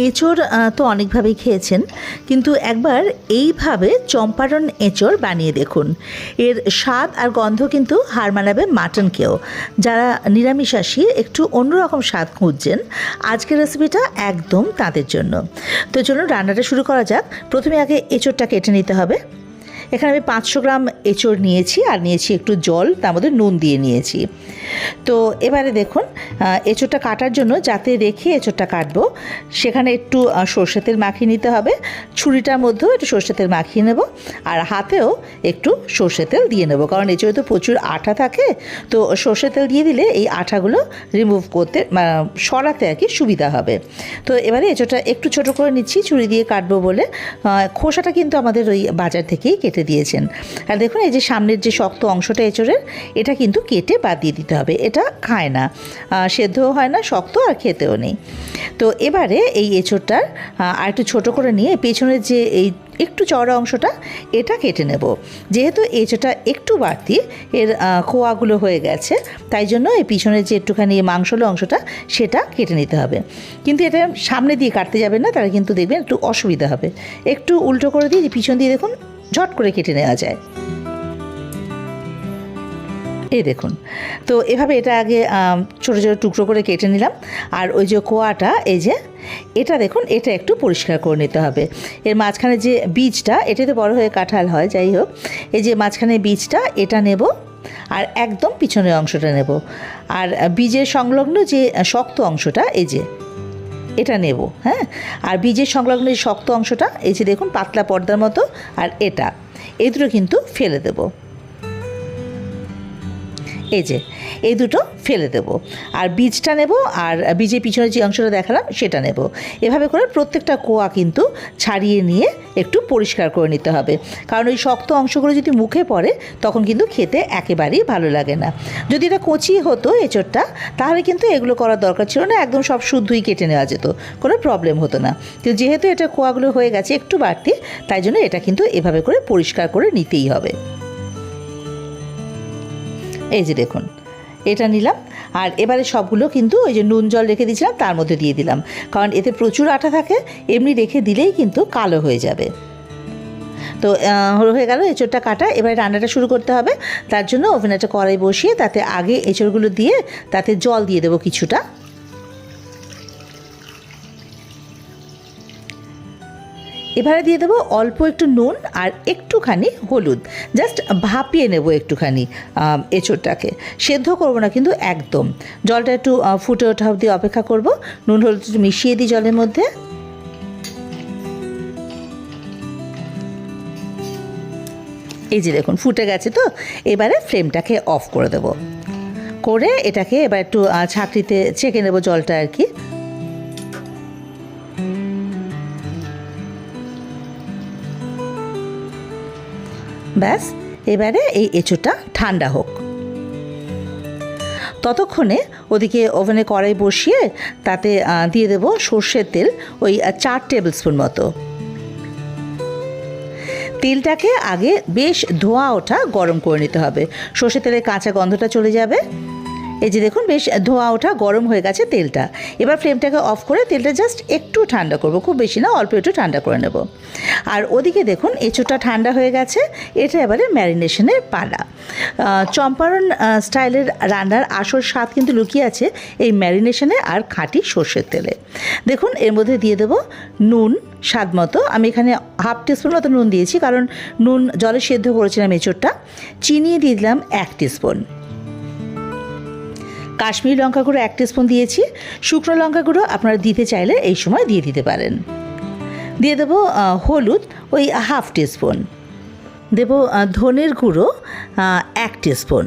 এঁচোড় তো অনেকভাবেই খেয়েছেন, কিন্তু একবার এইভাবে চম্পারণ এঁচোড় বানিয়ে দেখুন। এর স্বাদ আর গন্ধ কিন্তু হার মানাবে মাটনকেও। যারা নিরামিষাশী একটু অন্যরকম স্বাদ খুঁজছেন, আজকের রেসিপিটা একদম তাদের জন্য। তো চলুন রান্নাটা শুরু করা যাক। প্রথমে আগে এঁচোড়টা কেটে নিতে হবে। এখানে আমি 500 গ্রাম এঁচোড় নিয়েছি, আর নিয়েছি একটু জল, তার মধ্যে নুন দিয়ে নিয়েছি। তো এবারে দেখুন, এঁচোড়টা কাটার জন্য যাতে রেখে এঁচোড়টা কাটবো সেখানে একটু সর্ষের তেল মাখিয়ে নিতে হবে। ছুরিটার মধ্যেও একটু সর্ষের তেল মাখিয়ে নেব, আর হাতেও একটু সর্ষের তেল দিয়ে নেব, কারণ এঁচোড়ে তো প্রচুর আঠা থাকে। তো সর্ষের তেল দিয়ে দিলে এই আঠাগুলো রিমুভ করতে, সরাতে আর কি সুবিধা হবে। তো এবারে এঁচোড়টা একটু ছোট করে নিচ্ছি, ছুরি দিয়ে কাটবো বলে। খোসাটা কিন্তু আমাদের ওই বাজার থেকেই কেটে দিয়েছেন। আর দেখুন, এই যে সামনের যে শক্ত অংশটা এঁচোড়ের, এটা কিন্তু কেটে বাদ দিয়ে দিতে হবে। এটা খায় না, সেদ্ধও হয় না, শক্ত আর খেতেও নেই। তো এবারে এই এঁচোড়টার আর একটু ছোটো করে নিয়ে পেছনের যে এই একটু চওড়া অংশটা, এটা কেটে নেব। যেহেতু এঁচোড়টা একটু বাড়তি, এর খোয়াগুলো হয়ে গেছে, তাই জন্য এই পিছনের যে একটুখানি মাংসলো অংশটা, সেটা কেটে নিতে হবে। কিন্তু এটা সামনে দিয়ে কাটতে যাবেন না, তাহলে কিন্তু দেখবেন একটু অসুবিধা হবে। একটু উল্টো করে দিয়ে পিছন দিয়ে দেখুন ঝট করে কেটে নেওয়া যায়। এই দেখুন, তো এভাবে এটা আগে ছোটো ছোটো টুকরো করে কেটে নিলাম। আর ওই যে কোয়াটা, এই যে এটা দেখুন, এটা একটু পরিষ্কার করে নিতে হবে। এর মাঝখানে যে বীজটা, এটাতে বড় হয়ে কাঁঠাল হয়, যাই হোক, এই যে মাঝখানে বীজটা, এটা নেব। আর একদম পিছনের অংশটা নেব। আর বীজের সংলগ্ন যে শক্ত অংশটা, এই যে এটা নেব। হ্যাঁ, আর বীজের সংলগ্ন যে শক্ত অংশটা, এই যে দেখুন পাতলা পর্দার মতো, আর এটা, এই দুটো কিন্তু ফেলে দেব। এই যে এই দুটো ফেলে দেব, আর বীজটা নেব, আর বীজের পিছনে যে অংশটা দেখালাম সেটা নেব। এভাবে করে প্রত্যেকটা কোয়া কিন্তু ছাড়িয়ে নিয়ে একটু পরিষ্কার করে নিতে হবে, কারণ ওই শক্ত অংশগুলো যদি মুখে পড়ে তখন কিন্তু খেতে একেবারেই ভালো লাগে না। যদি এটা কচি হতো এঁচোড়টা, তাহলে কিন্তু এগুলো করার দরকার ছিল না, একদম সব শুদ্ধই কেটে নেওয়া যেত, কোনো প্রবলেম হতো না। তো যেহেতু এটা কোয়াগুলো হয়ে গেছে একটু বাড়তি, তাই জন্য এটা কিন্তু এভাবে করে পরিষ্কার করে নিতেই হবে। এই যে দেখুন, এটা নিলাম। আর এবারে সবগুলো কিন্তু ওই যে নুন জল রেখে দিয়েছিলাম তার মধ্যে দিয়ে দিলাম, কারণ এতে প্রচুর আঠা থাকে, এমনি রেখে দিলেই কিন্তু কালো হয়ে যাবে। তো হয়ে গেল এঁচোড়টা কাটা। এবারে রান্নাটা শুরু করতে হবে। তার জন্য ওভেনে একটা কড়াই বসিয়ে তাতে আগে এঁচোড়গুলো দিয়ে তাতে জল দিয়ে দেবো কিছুটা। এবারে দিয়ে দেবো অল্প একটু নুন আর একটুখানি হলুদ, জাস্ট ভাপিয়ে নেব একটুখানি এঁচোড়টাকে, সেদ্ধ করব না কিন্তু একদম। জলটা একটু ফুটে ওঠা অবধি অপেক্ষা করব। নুন হলুদ মিশিয়ে দিই জলের মধ্যে। এই যে দেখুন ফুটে গেছে। তো এবারে ফ্লেমটাকে অফ করে দেব, করে এটাকে এবার একটু ছাঁকনিতে ছেঁকে নেব জলটা আর কি। ব্যাস, এবারে এই এঁচোড়টা ঠান্ডা হোক। ততক্ষণে ওদিকে ওভেনে কড়াই বসিয়ে তাতে দিয়ে দেব সর্ষের তেল, ওই 4 টেবিল স্পুন মতো। তেলটাকে আগে বেশ ধোঁয়া ওঠা গরম করে নিতে হবে, সর্ষের তেলের কাঁচা গন্ধটা চলে যাবে। এই যে দেখুন বেশ ধোঁয়া ওঠা গরম হয়ে গেছে তেলটা। এবার ফ্লেমটাকে অফ করে তেলটা জাস্ট একটু ঠান্ডা করব, খুব বেশি না, অল্প একটু ঠান্ডা করে নেব। আর ওদিকে দেখুন এঁচোড়টা ঠান্ডা হয়ে গেছে। এটা এবারে ম্যারিনেশনের পালা। চম্পারণ স্টাইলের রান্নার আসল স্বাদ কিন্তু লুকিয়ে আছে এই ম্যারিনেশনে আর খাঁটি সর্ষের তেলে। দেখুন এর মধ্যে দিয়ে দেবো নুন স্বাদ মতো। আমি এখানে হাফ টিস্পুন মতো নুন দিয়েছি, কারণ নুন জলে সেদ্ধ করেছিলাম এঁচোড়টা। চিনি দিয়ে দিলাম 1 টিস্পুন। কাশ্মীরি লঙ্কা গুঁড়ো 1 টিস্পুন দিয়েছি। শুকনো লঙ্কা গুঁড়ো আপনারা দিতে চাইলে এই সময় দিয়ে দিতে পারেন। দিয়ে দেবো হলুদ ওই হাফ টিস্পুন। দেবো ধনের গুঁড়ো 1 টিস্পুন।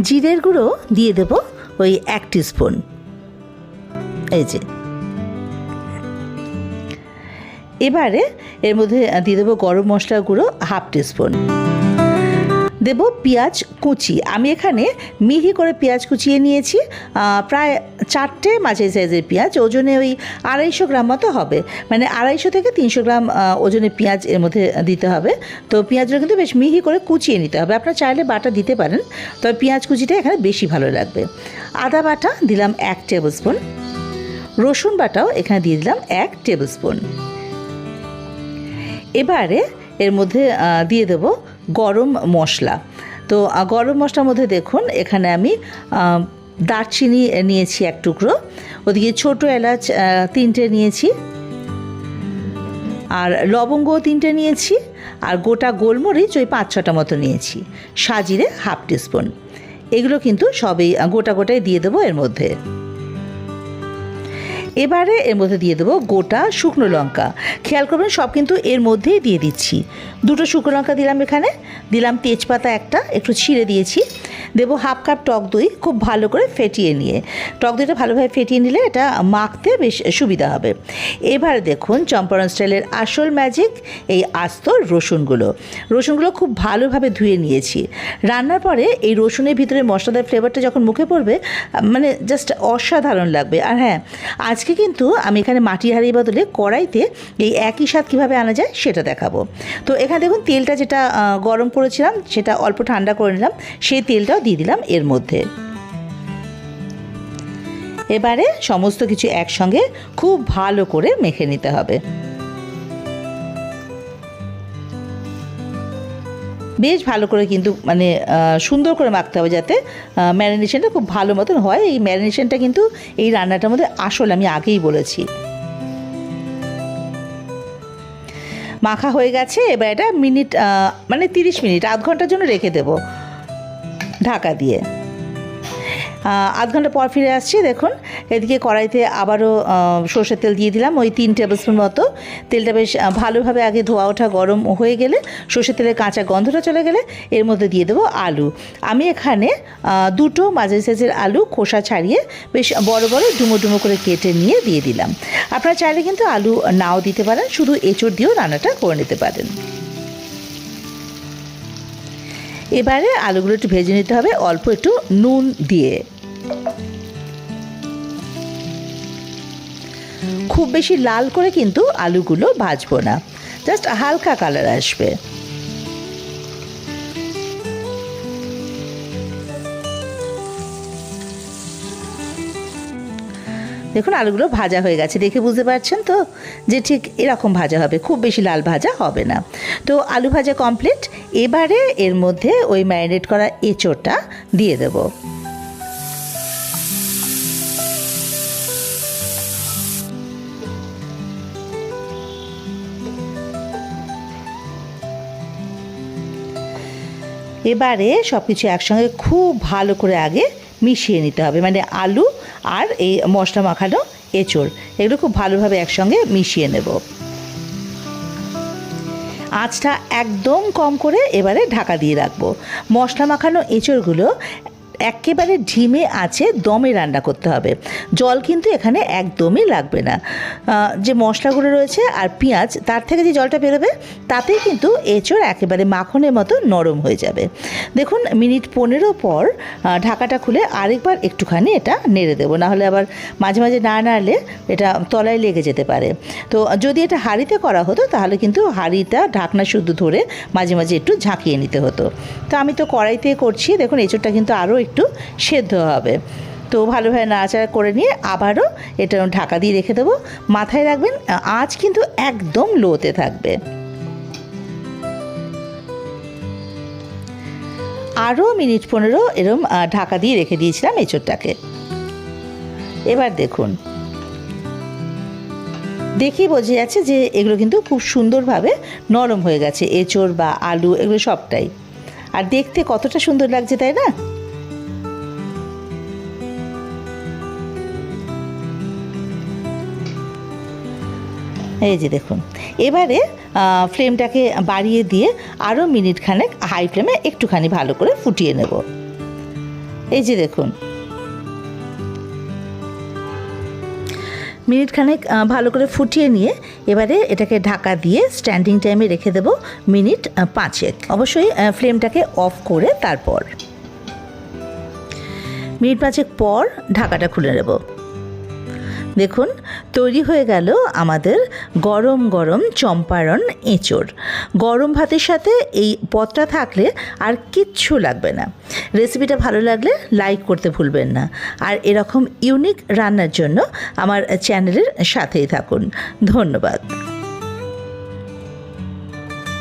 জিরের গুঁড়ো দিয়ে দেবো ওই 1 টিস্পুন। এই যে এবারে এর মধ্যে দিয়ে দেবো গরম মশলার গুঁড়ো হাফ টিস্পুন। দেব পেঁয়াজ কুচি। আমি এখানে মিহি করে পেঁয়াজ কুচিয়ে নিয়েছি, প্রায় 4টে মাঝারি সাইজের পেঁয়াজ, ওজনে ওই 250 গ্রাম মতো হবে, মানে 250 থেকে 300 গ্রাম ওজনের পেঁয়াজ এর মধ্যে দিতে হবে। তো পেঁয়াজটা কিন্তু বেশ মিহি করে কুচিয়ে নিতে হবে, আপনারা চাইলে বাটা দিতে পারেন, তবে পেঁয়াজ কুচিটা এখানে বেশি ভালো লাগবে। আদা বাটা দিলাম 1 টেবিল স্পুন। রসুন বাটাও এখানে দিয়ে দিলাম 1 টেবিল স্পুন। এবারে এর মধ্যে দিয়ে দেব গরম মশলা। তো গরম মশলার মধ্যে দেখুন এখানে আমি দারচিনি নিয়েছি 1 টুকরো, ওদিকে ছোটো এলাচ 3টে নিয়েছি, আর লবঙ্গ 3টে নিয়েছি, আর গোটা গোলমরিচ ওই 5-6টা মতো নিয়েছি, সাজিরে 1/2 টিস্পুন। এগুলো কিন্তু সবই গোটাই দিয়ে দেবো এর মধ্যে। এবারে এর মধ্যে দিয়ে দেবো গোটা শুকনো লঙ্কা। খেয়াল করবেন সব কিন্তু এর মধ্যেই দিয়ে দিচ্ছি। 2টো শুকনো লঙ্কা দিলাম, এখানে দিলাম তেজপাতা 1টা, একটু ছিঁড়ে দিয়েছি। দেবো 1/2 কাপ টক দই, খুব ভালো করে ফেটিয়ে নিয়ে। টক দইটা ভালোভাবে ফেটিয়ে নিলে এটা মাখতে বেশ সুবিধা হবে। এবার দেখুন চম্পারণ স্টাইলের আসল ম্যাজিক, এই আস্ত রসুনগুলো খুব ভালোভাবে ধুয়ে নিয়েছি। রান্নার পরে এই রসুনের ভিতরে মশলাদার ফ্লেভারটা যখন মুখে পড়বে মানে জাস্ট অসাধারণ লাগবে। আর হ্যাঁ, আজকে কিন্তু আমি এখানে মাটির হাঁড়ির বদলে কড়াইতে এই একই স্বাদ কীভাবে আনা যায় সেটা দেখাবো। তো এখানে দেখুন তেলটা যেটা গরম করেছিলাম সেটা অল্প ঠান্ডা করে নিলাম, সেই তেলটাও দিয়ে দিলাম এর মধ্যে। এবারে সমস্ত কিছু একসঙ্গে খুব ভালো করে মেখে নিতে হবে। বেশ ভালো করে কিন্তু মানে সুন্দর করে মাখতে হবে যাতে ম্যারিনেশনটা খুব ভালো মতন হয়। এই ম্যারিনেশনটা কিন্তু এই রান্নাটার মধ্যে আসল, আমি আগেই বলেছি। মাখা হয়ে গেছে, এবার এটা মিনিট মানে 30 মিনিট, আধ ঘন্টার জন্য রেখে দেব ঢাকা দিয়ে। আধ ঘন্টা পর ফিরে আসছি। দেখুন এদিকে কড়াইতে আবারও সর্ষের তেল দিয়ে দিলাম, ওই 3 টেবিল স্পুন মতো। তেলটা বেশ ভালোভাবে আগে ধোয়া ওঠা গরম হয়ে গেলে, সর্ষের তেলের কাঁচা গন্ধটা চলে গেলে এর মধ্যে দিয়ে দেবো আলু। আমি এখানে 2টো মাঝারি সাইজের আলু খোসা ছাড়িয়ে বেশ বড় ডুমো ডুমো করে কেটে নিয়ে দিয়ে দিলাম। আপনারা চাইলে কিন্তু আলু নাও দিতে পারেন, শুধু এঁচড় দিয়েও রান্নাটা করে নিতে পারেন। এবারে আলুগুলো একটু ভেজে নিতে হবে অল্প একটু নুন দিয়ে। খুব বেশি লাল করে কিন্তু আলুগুলো ভাজবো না, জাস্ট হালকা কালার আসবে। দেখুন আলুগুলো ভাজা হয়ে গেছে, দেখে বুঝতে পারছেন তো যে ঠিক এরকম ভাজা হবে, খুব বেশি লাল ভাজা হবে না। তো আলু ভাজা কমপ্লিট। এবারে এর মধ্যে ওই ম্যারিনেট করা এঁচোড়টা দিয়ে দেবো। এবারে সব কিছু একসঙ্গে খুব ভালো করে আগে মিশিয়ে নিতে হবে, মানে আলু আর এই মশলা মাখানো এঁচোড় এগুলো খুব ভালোভাবে একসঙ্গে মিশিয়ে নেব। আঁচটা একদম কম করে এবারে ঢাকা দিয়ে রাখবো। মশলা মাখানো এঁচোড়গুলো একেবারে ঢিমে আঁচে দমে রান্না করতে হবে, জল কিন্তু এখানে একদমই লাগবে না। যে মশলাগুলো রয়েছে আর পেঁয়াজ তার থেকে যে জলটা বেরোবে তাতেই কিন্তু এঁচোড় একেবারে মাখনের মতো নরম হয়ে যাবে। দেখুন মিনিট 15 পর ঢাকাটা খুলে আরেকবার একটুখানি এটা নেড়ে দেবো, নাহলে আবার মাঝে মাঝে না নাড়লে এটা তলায় লেগে যেতে পারে। তো যদি এটা হাঁড়িতে করা হতো তাহলে কিন্তু হাঁড়িটা ঢাকনা শুদ্ধ ধরে মাঝে মাঝে একটু ঝাঁকিয়ে নিতে হতো। তো আমি তো কড়াইতে করছি, দেখুন এঁচোড়টা কিন্তু আরও একটু সেদ্ধ হবে। তো ভালোভাবে নাড়াচাড়া করে নিয়ে আবারও এটা ঢাকা দিয়ে রেখে দেবো। মাথায় রাখবেন আঁচ কিন্তু একদম লোতে থাকবে। আরও মিনিট 15 এরম ঢাকা দিয়ে রেখে দিয়েছিলাম এঁচোড়টাকে। এবার দেখুন দেখেই বোঝা যাচ্ছে যে এগুলো কিন্তু খুব সুন্দরভাবে নরম হয়ে গেছে, এঁচোড় বা আলু এগুলো সবটাই। আর দেখতে কতটা সুন্দর লাগছে তাই না? এই যে দেখুন, এবারে ফ্লেমটাকে বাড়িয়ে দিয়ে আরও মিনিট খানেক হাই ফ্লেমে একটুখানি ভালো করে ফুটিয়ে নেব। এই যে দেখুন মিনিট খানেক ভালো করে ফুটিয়ে নিয়ে এবারে এটাকে ঢাকা দিয়ে স্ট্যান্ডিং টাইমে রেখে দেব মিনিট 5। অবশ্যই ফ্লেমটাকে অফ করে তারপর মিনিট 5 পর ঢাকাটা খুলে নেব। দেখুন তৈরি হয়ে গেল আমাদের গরম গরম চম্পারণ এঁচোড়। গরম ভাতের সাথে এই পদটা থাকলে আর কিচ্ছু লাগবে না। রেসিপিটা ভালো লাগলে লাইক করতে ভুলবেন না, আর এরকম ইউনিক রান্নার জন্য আমার চ্যানেলের সাথেই থাকুন। ধন্যবাদ।